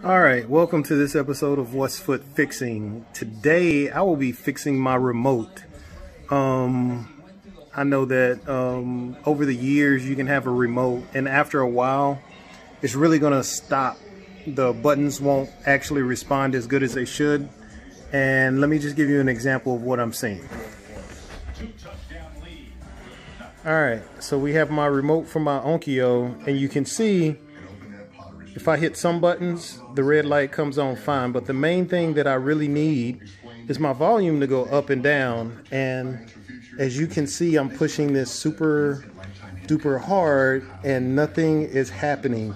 Alright, welcome to this episode of What's Foot Fixing. Today I will be fixing my remote. I know that over the years you can have a remote and after a while it's really going to stop. The buttons won't actually respond as good as they should. And let me just give you an example of what I'm saying. Alright, so we have my remote from my Onkyo, and you can see if I hit some buttons, the red light comes on fine, but the main thing that I really need is my volume to go up and down. And as you can see, I'm pushing this super duper hard and nothing is happening.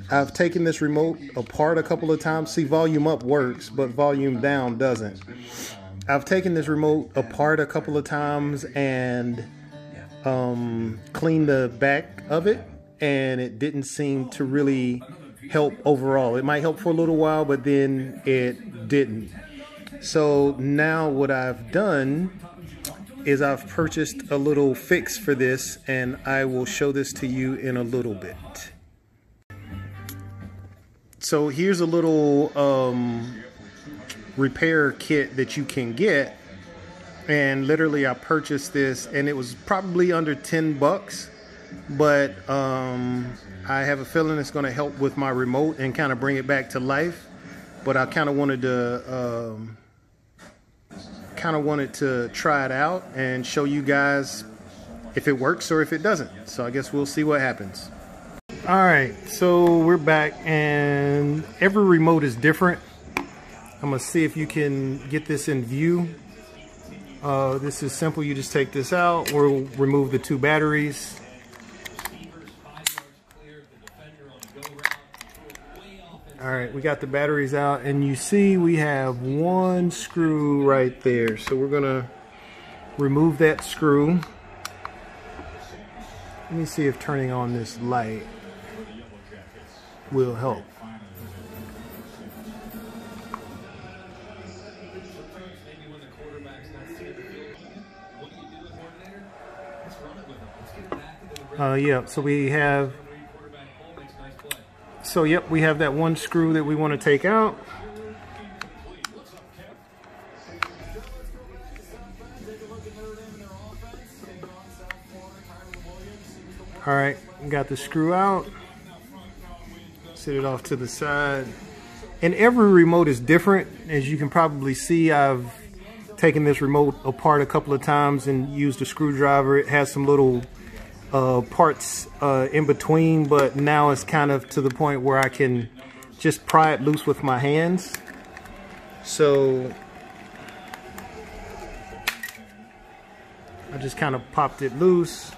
I've taken this remote apart a couple of times. See, volume up works, but volume down doesn't. I've taken this remote apart a couple of times and cleaned the back of it, and it didn't seem to really help overall. It might help for a little while, but then it didn't. So now what I've done is I've purchased a little fix for this, and I will show this to you in a little bit. So here's a little repair kit that you can get, and literally I purchased this and it was probably under 10 bucks, but I have a feeling it's going to help with my remote and kind of bring it back to life. But I kind of wanted to try it out and show you guys if it works or if it doesn't. So I guess we'll see what happens. All right, so we're back, and every remote is different. I'm gonna see if you can get this in view. This is simple. You just take this out. We'll remove the two batteries. All right, we got the batteries out, and you see we have one screw right there. So we're gonna remove that screw. Let me see if turning on this light will help. Yeah, so we have, we have that one screw that we want to take out. All right, got the screw out. Set it off to the side. And every remote is different. As you can probably see, I've taken this remote apart a couple of times and used a screwdriver. It has some little parts in between, but now it's kind of to the point where I can just pry it loose with my hands. So I just kind of popped it loose,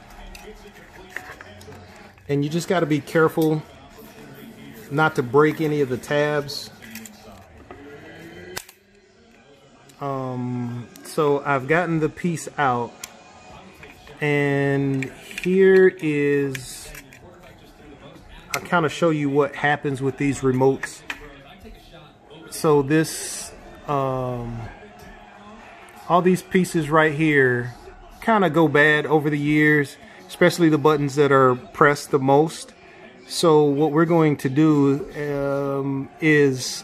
and you just got to be careful not to break any of the tabs. So I've gotten the piece out, and here is, I'll kind of show you what happens with these remotes. So this, all these pieces right here kind of go bad over the years, especially the buttons that are pressed the most. So what we're going to do is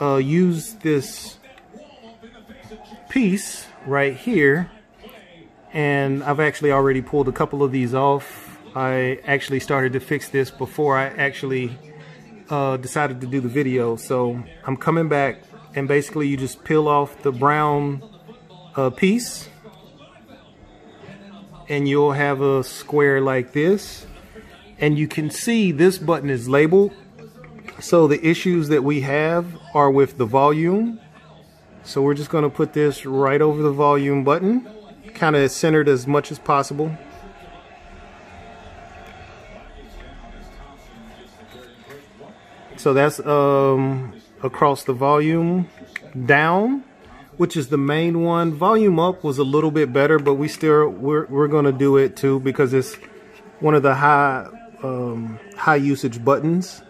use this piece right here, and I've actually already pulled a couple of these off. I actually started to fix this before I actually decided to do the video. So I'm coming back, and basically you just peel off the brown piece, and you'll have a square like this. And you can see this button is labeled. So the issues that we have are with the volume. So we're just going to put this right over the volume button, kind of centered as much as possible. So that's across the volume down, which is the main one. Volume up was a little bit better, but we're going to do it too because it's one of the high usage buttons.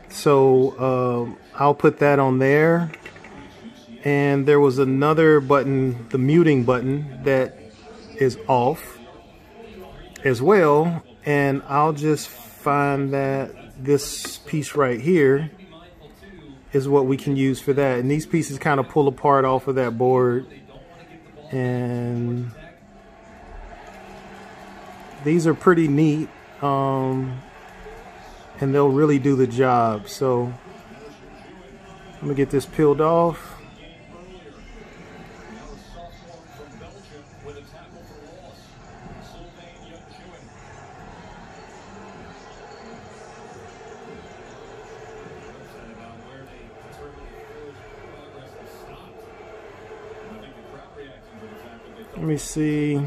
So I'll put that on there. And there was another button, the muting button, that is off as well, and I'll just find that this piece right here is what we can use for that. And these pieces kind of pull apart off of that board. And these are pretty neat. And they'll really do the job. So I'm gonna get this peeled off. Let me see.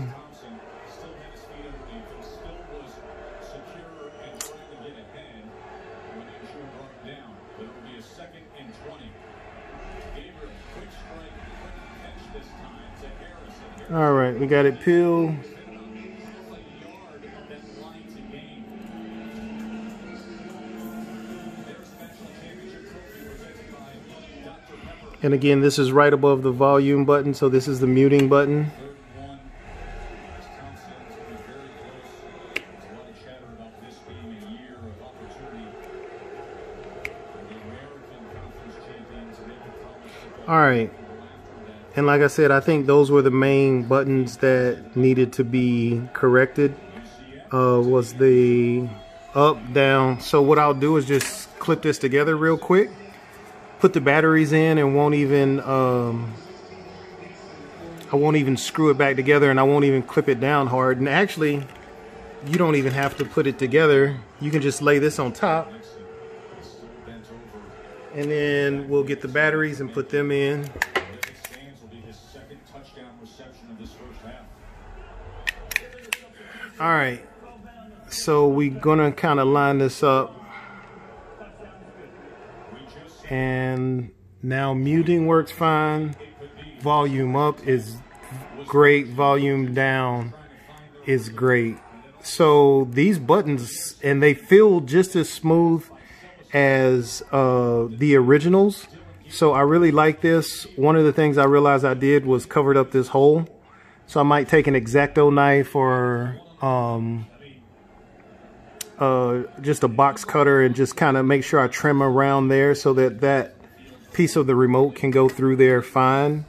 All right, we got it peeled. And again, this is right above the volume button, so this is the muting button. All right, and like I said, I think those were the main buttons that needed to be corrected. Was the up, down. So what I'll do is just clip this together real quick, put the batteries in, and I won't even screw it back together, and I won't even clip it down hard. And actually, you don't even have to put it together. You can just lay this on top. And then we'll get the batteries and put them in. All right, so we're gonna kind of line this up. And now muting works fine. Volume up is great. Volume down is great. So these buttons, and they feel just as smooth as the originals, so I really like this. One of the things I realized I did was covered up this hole, so I might take an X-Acto knife or just a box cutter and just kind of make sure I trim around there so that that piece of the remote can go through there fine.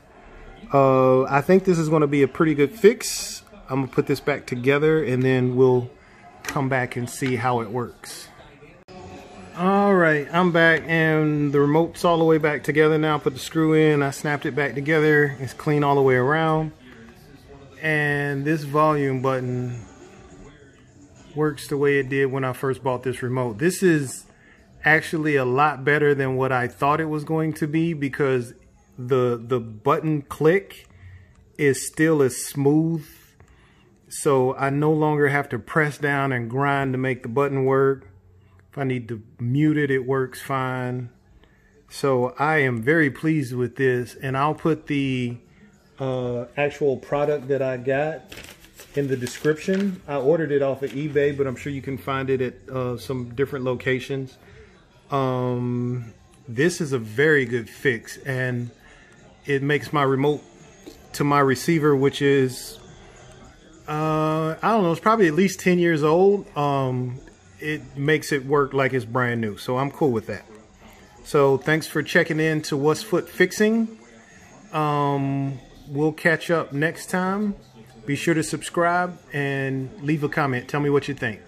I think this is going to be a pretty good fix. I'm gonna put this back together and then we'll come back and see how it works. All right, I'm back and the remote's all the way back together now. Put the screw in, I snapped it back together. It's clean all the way around. And this volume button works the way it did when I first bought this remote. This is actually a lot better than what I thought it was going to be, because the button click is still as smooth. So I no longer have to press down and grind to make the button work. If I need to mute it, it works fine. So I am very pleased with this, and I'll put the actual product that I got in the description. I ordered it off of eBay, but I'm sure you can find it at some different locations. This is a very good fix, and it makes my remote to my receiver, which is I don't know, it's probably at least 10 years old. It makes it work like it's brand new, so I'm cool with that. So thanks for checking in to What's Foot Fixing. We'll catch up next time. Be sure to subscribe and leave a comment. Tell me what you think.